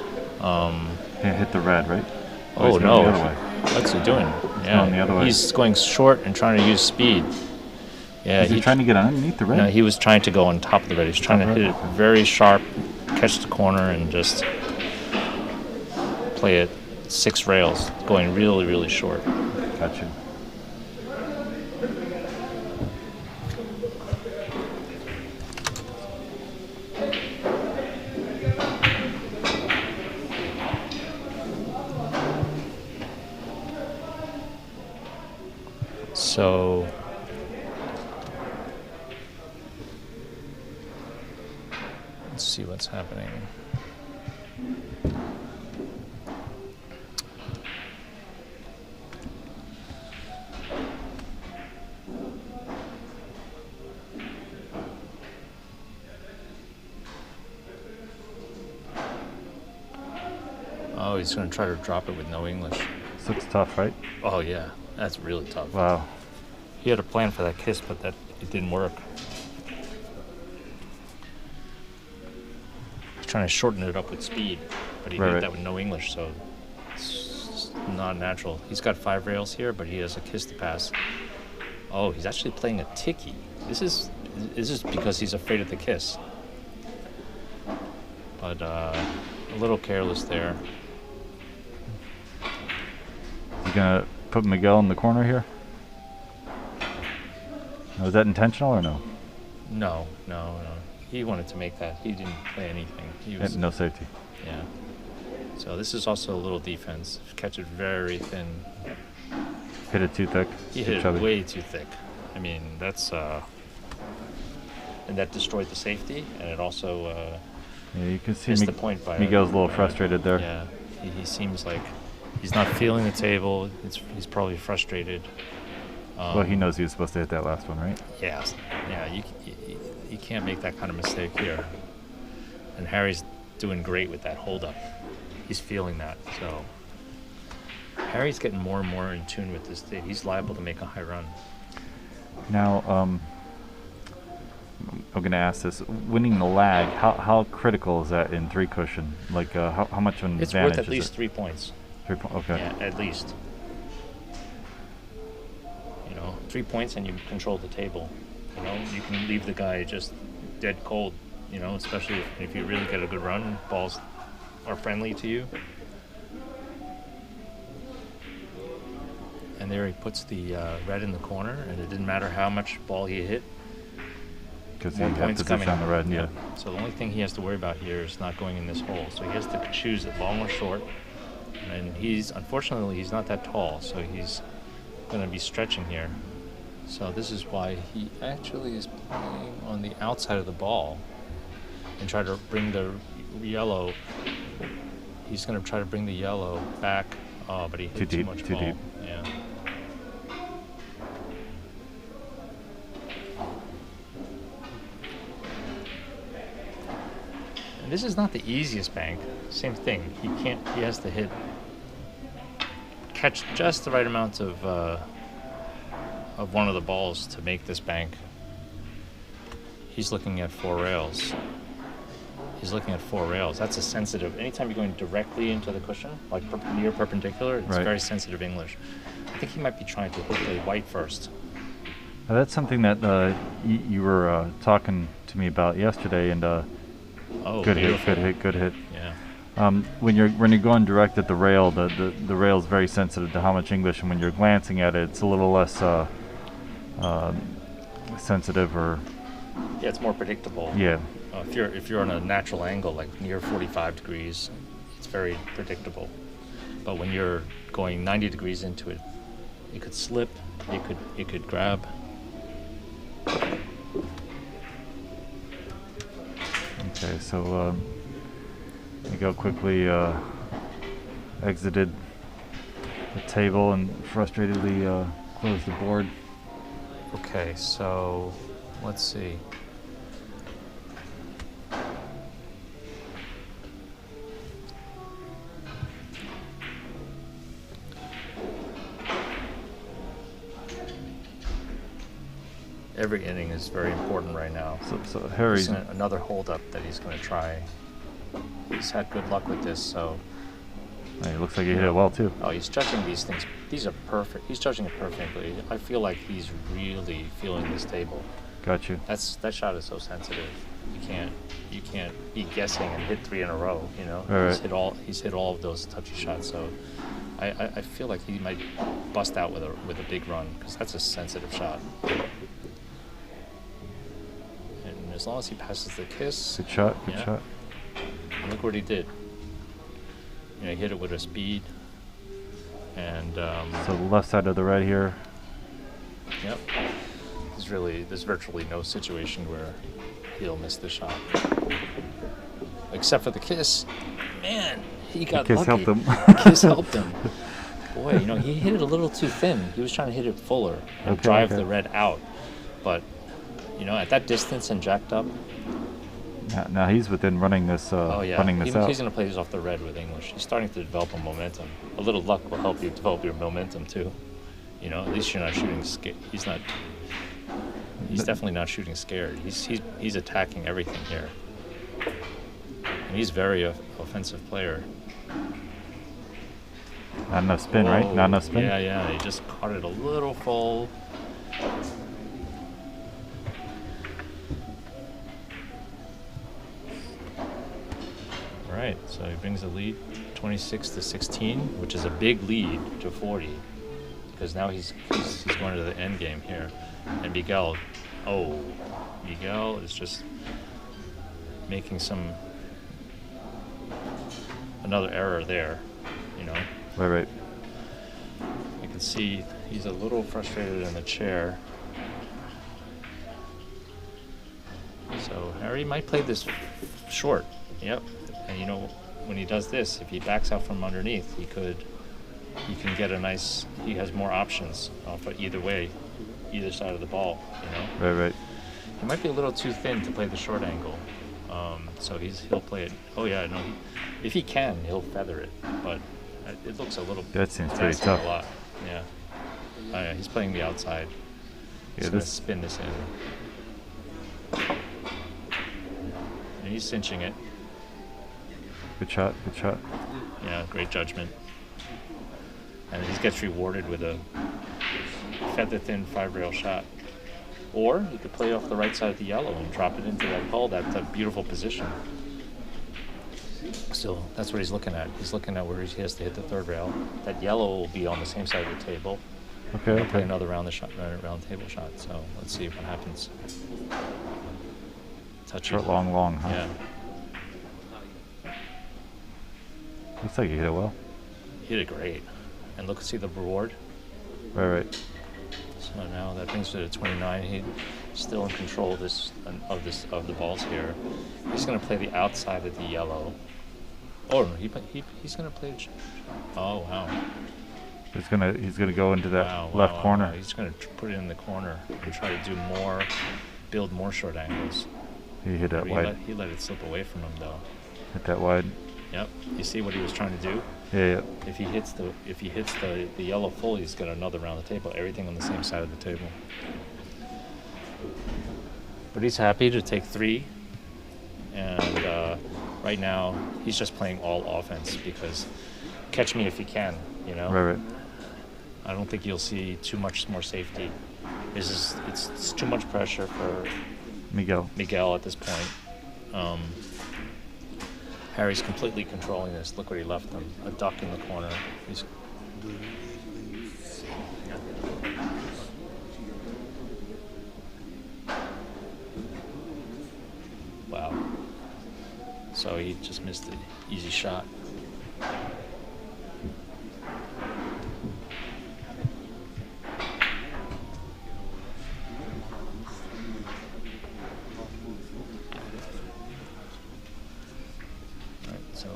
Speaker 2: Hit the red, right?
Speaker 3: Oh no! What's he doing?
Speaker 2: Going the other way.
Speaker 3: He's going short and trying to use speed. Yeah,
Speaker 2: Is he trying to get underneath the red?
Speaker 3: No, he was trying to go on top of the red. He's trying to hit it very sharp, catch the corner, and just play it 6 rails, going really, really short.
Speaker 2: Gotcha.
Speaker 3: So let's see what's happening. Oh, he's going to try to drop it with no English.
Speaker 2: This looks tough, right?
Speaker 3: Oh, yeah. That's really tough.
Speaker 2: Wow.
Speaker 3: He had a plan for that kiss, but it didn't work. He's trying to shorten it up with speed, but he did that with no English, so it's not natural. He's got 5 rails here, but he has a kiss to pass. Oh, he's actually playing a tiki. This is because he's afraid of the kiss. But a little careless there.
Speaker 2: You gonna put Miguel in the corner here? Was that intentional or no?
Speaker 3: No. He wanted to make that. He didn't play anything. He was
Speaker 2: no safety.
Speaker 3: Yeah. So this is also a little defense. Catch it very thin.
Speaker 2: Hit it too thick.
Speaker 3: He hit it way too thick. I mean, that's and that destroyed the safety, and it also
Speaker 2: yeah, you can see
Speaker 3: missed the point by
Speaker 2: Miguel's a little frustrated there.
Speaker 3: Yeah, he seems like he's not feeling the table. He's probably frustrated.
Speaker 2: Well, he knows he was supposed to hit that last one, right?
Speaker 3: Yeah. You can't make that kind of mistake here. And Harry's doing great with that hold-up. He's feeling that. So Harry's getting more and more in tune with this thing. He's liable to make a high run.
Speaker 2: Now, I'm going to ask this: winning the lag, how critical is that in 3 cushion? Like, how much of an
Speaker 3: it's
Speaker 2: advantage
Speaker 3: worth at
Speaker 2: is
Speaker 3: least
Speaker 2: it?
Speaker 3: 3 points.
Speaker 2: 3 points. Okay.
Speaker 3: Yeah, at least. 3 points and you control the table. You can leave the guy just dead cold. Especially if you really get a good run, balls are friendly to you. And there he puts the red in the corner, and it didn't matter how much ball he hit.
Speaker 2: Because he had position on the red, yeah.
Speaker 3: So the only thing he has to worry about here is not going in this hole. So he has to choose it long or short. And unfortunately, he's not that tall, so he's going to be stretching here. So this is why he actually is playing on the outside of the ball and try to bring the yellow. He's going to try to bring the yellow back. Oh, but he hit too much ball.
Speaker 2: Too deep.
Speaker 3: Yeah. And this is not the easiest bank. Same thing. He has to catch just the right amount of one of the balls to make this bank. He's looking at 4 rails. That's a sensitive. Anytime you're going directly into the cushion, like near perpendicular, it's very sensitive English. I think he might be trying to hit the white first.
Speaker 2: Now that's something that you were talking to me about yesterday, and good hit.
Speaker 3: Yeah.
Speaker 2: When you're going direct at the rail, the rail is very sensitive to how much English, and when you're glancing at it, it's a little less sensitive, or
Speaker 3: yeah, it's more predictable.
Speaker 2: Yeah.
Speaker 3: If you're on a natural angle, like near 45 degrees, it's very predictable. But when you're going 90 degrees into it, it could slip. It could grab.
Speaker 2: Okay, so Miguel quickly exited the table and frustratedly closed the board.
Speaker 3: Okay, so let's see. Every inning is very important right now.
Speaker 2: So Harry's
Speaker 3: another hold-up that he's going to try. He's had good luck with this, so.
Speaker 2: It looks like he hit it well too.
Speaker 3: Oh, he's judging these things. These are perfect. He's judging it perfectly. I feel like he's really feeling this table.
Speaker 2: Got you.
Speaker 3: That shot is so sensitive. You can't be guessing and hit 3 in a row.
Speaker 2: Right.
Speaker 3: He's hit all of those touchy shots. So, I feel like he might bust out with a big run because that's a sensitive shot. And as long as he passes the kiss.
Speaker 2: Good shot. Good shot.
Speaker 3: Look what he did. He hit it with a speed. And
Speaker 2: so the left side of the red here.
Speaker 3: Yep. There's virtually no situation where he'll miss the shot. Except for the kiss. Man, he got
Speaker 2: the kiss
Speaker 3: lucky.
Speaker 2: Helped him.
Speaker 3: The kiss helped him. Boy, he hit it a little too thin. He was trying to hit it fuller and drive the red out. But, at that distance and jacked up,
Speaker 2: Now he's within running this.
Speaker 3: Oh yeah,
Speaker 2: Running this out.
Speaker 3: he's going to play this off the red with English. He's starting to develop a momentum. A little luck will help you develop your momentum too. You know, at least you're not shooting scared. He's definitely not shooting scared. He's attacking everything here, and he's very offensive player.
Speaker 2: Not enough spin,
Speaker 3: Whoa.
Speaker 2: right? Not enough spin.
Speaker 3: Yeah. He just caught it a little full. Right, so he brings the lead 26-16, which is a big lead to 40, because now he's going to the end game here. And Miguel is just making another error there, you know.
Speaker 2: Right.
Speaker 3: I can see he's a little frustrated in the chair. So Harry might play this short. Yep. And you know, when he does this, if he backs out from underneath, he can get he has more options for either way, either side of the ball, you know?
Speaker 2: Right.
Speaker 3: He might be a little too thin to play the short angle. So he'll play it. Oh yeah, no, if he can, he'll feather it, but it looks a little.
Speaker 2: That seems pretty tough.
Speaker 3: A lot. Yeah. Oh yeah, he's playing the outside. He's gonna spin this in. And he's cinching it.
Speaker 2: Good shot.
Speaker 3: Yeah, great judgment. And he gets rewarded with a feather-thin 5-rail shot. Or he could play off the right side of the yellow and drop it into that hole. That's a beautiful position. So that's what he's looking at. He's looking at where he has to hit the 3rd rail. That yellow will be on the same side of the table.
Speaker 2: Okay.
Speaker 3: Play another round table shot. So let's see what happens. Touchy.
Speaker 2: Short, long, huh?
Speaker 3: Yeah.
Speaker 2: Looks like you hit it well.
Speaker 3: He did it great. And see the reward.
Speaker 2: Right.
Speaker 3: So now that brings it to 29. He's still in control of the balls here. He's going to play the outside of the yellow. Oh, he's going to play. Oh wow.
Speaker 2: He's gonna go into that left corner.
Speaker 3: Wow. He's going to put it in the corner and try to build more short angles.
Speaker 2: He hit that wide.
Speaker 3: He let it slip away from him though.
Speaker 2: Hit that wide.
Speaker 3: Yep. You see what he was trying to do?
Speaker 2: Yeah.
Speaker 3: If he hits the yellow full, he's got another round the table. Everything on the same side of the table. But he's happy to take 3, and right now he's just playing all offense because catch me if you can, you know.
Speaker 2: Right.
Speaker 3: I don't think you'll see too much more safety. It's too much pressure for Miguel at this point. Harry's completely controlling this. Look what he left him. A duck in the corner. Wow. So he just missed an easy shot. So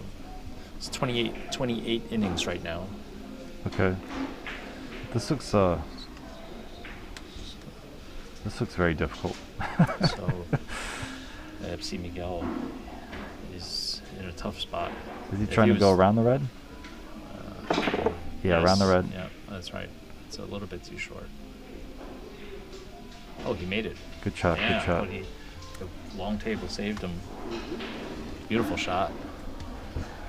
Speaker 3: it's 28 innings right now.
Speaker 2: Okay. This looks very difficult.
Speaker 3: So FC Miguel is in a tough spot.
Speaker 2: Is he trying to go around the red? Yeah,
Speaker 3: yes,
Speaker 2: around the red.
Speaker 3: Yeah, that's right. It's a little bit too short. Oh, he made it.
Speaker 2: Good shot.
Speaker 3: Yeah,
Speaker 2: Good shot.
Speaker 3: The long table saved him. Beautiful shot.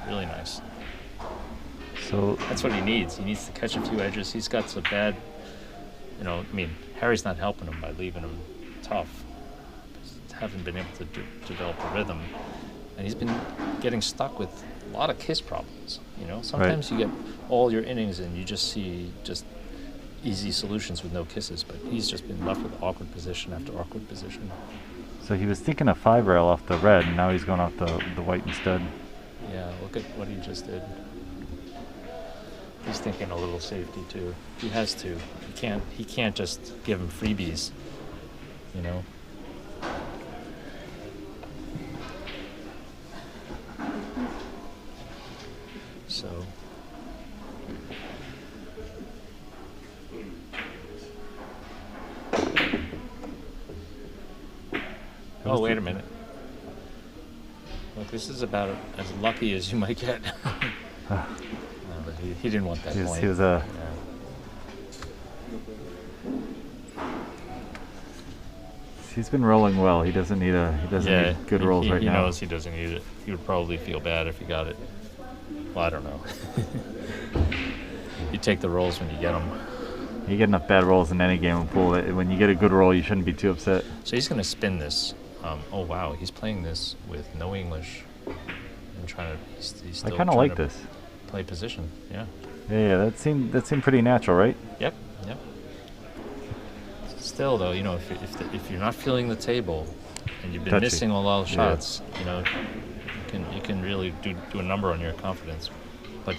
Speaker 3: Really nice.
Speaker 2: So
Speaker 3: that's what he needs. He needs to catch a few edges. He's got some bad, Harry's not helping him by leaving him tough. Haven't been able to develop a rhythm. And he's been getting stuck with a lot of kiss problems. Sometimes you get all your innings and you just see easy solutions with no kisses, but he's just been left with awkward position after awkward position.
Speaker 2: So he was thinking a 5-rail off the red, and now he's going off the white instead.
Speaker 3: Yeah, look at what he just did. He's thinking a little safety too. He has to. He can't just give him freebies, So. Oh, wait a minute. Look, this is about as lucky as you might get. But he didn't want that point.
Speaker 2: He was
Speaker 3: Yeah.
Speaker 2: He's been rolling well. He doesn't need good rolls right
Speaker 3: now. He
Speaker 2: now.
Speaker 3: knows he doesn't need it. He would probably feel bad if he got it. Well, I don't know. You take the rolls when you get them.
Speaker 2: You get enough bad rolls in any game of pool. When you get a good roll, you shouldn't be too upset.
Speaker 3: So he's going to spin this. Oh wow, he's playing this with no English and trying to. He's still
Speaker 2: I kind of like this.
Speaker 3: Play position. Yeah.
Speaker 2: Yeah. That seemed pretty natural, right?
Speaker 3: Yep. Still, though, you know, if you're not feeling the table and you've been missing a lot of shots, you know, you can really do a number on your confidence. But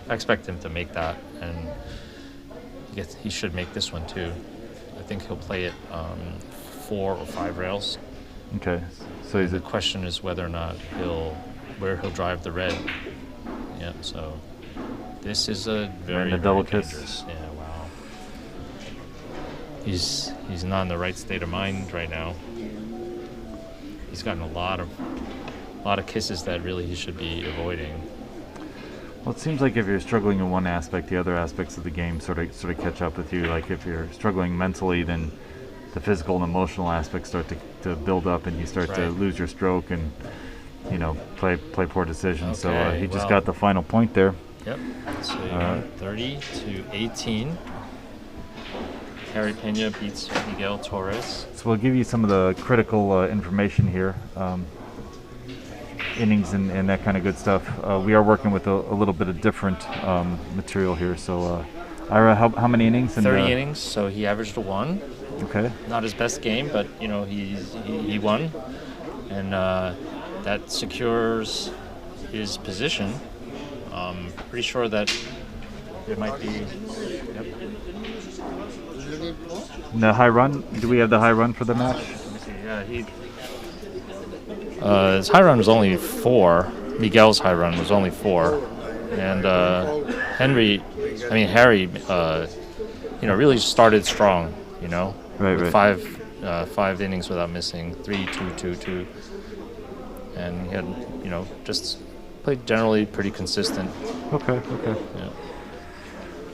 Speaker 3: I expect him to make that, and he should make this one too. I think he'll play it 4 or 5 rails.
Speaker 2: Okay, so
Speaker 3: the question is whether or not he'll drive the red. Yeah, so this is a very
Speaker 2: double
Speaker 3: dangerous.
Speaker 2: kiss.
Speaker 3: Yeah, wow. He's not in the right state of mind right now. He's gotten a lot of kisses that really he should be avoiding.
Speaker 2: Well, it seems like if you're struggling in one aspect, the other aspects of the game sort of catch up with you. Like if you're struggling mentally, then the physical and emotional aspects start to build up, and you start to lose your stroke and play poor decisions.
Speaker 3: Okay,
Speaker 2: so he just got the final point there.
Speaker 3: Yep. So you got 30-18. Harry Pena beats Miguel Torres.
Speaker 2: So we'll give you some of the critical information here. Innings and that kind of good stuff. We are working with a little bit of different material here. So, Ira, how many innings?
Speaker 3: 30 innings. So he averaged a 1.
Speaker 2: Okay.
Speaker 3: Not his best game, but he won, and that secures his position. Pretty sure that it might be. Yep.
Speaker 2: The high run. Do we have the high run for the match?
Speaker 3: Let me see. Yeah, his high run was only 4. Miguel's high run was only 4, and Harry, really started strong. With 5 innings without missing, 3-2-2-2, and he had just played generally pretty consistent.
Speaker 2: Okay.
Speaker 3: Yeah.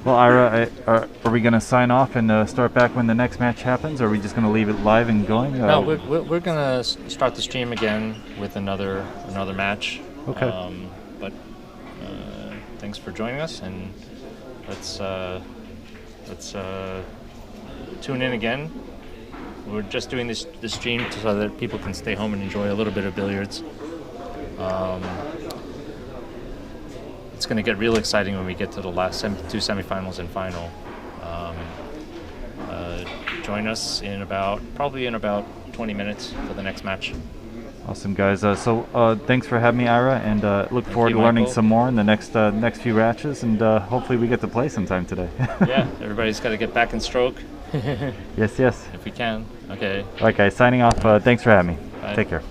Speaker 2: Well, Ira, are we going to sign off and start back when the next match happens, or are we just going to leave it live and going?
Speaker 3: No, we're going to start the stream again with another match.
Speaker 2: Okay.
Speaker 3: But thanks for joining us, and let's tune in again. We're just doing this stream so that people can stay home and enjoy a little bit of billiards. It's going to get real exciting when we get to the last 2 semifinals and final. Join us probably in about 20 minutes for the next match.
Speaker 2: Awesome, guys. So thanks for having me, Ira, and look forward to learning some more in the next few matches, and hopefully we get to play sometime today.
Speaker 3: Yeah, everybody's got to get back in stroke.
Speaker 2: Yes.
Speaker 3: If we can. Okay.
Speaker 2: All right, guys. Signing off. Thanks for having me.
Speaker 3: Bye.
Speaker 2: Take care.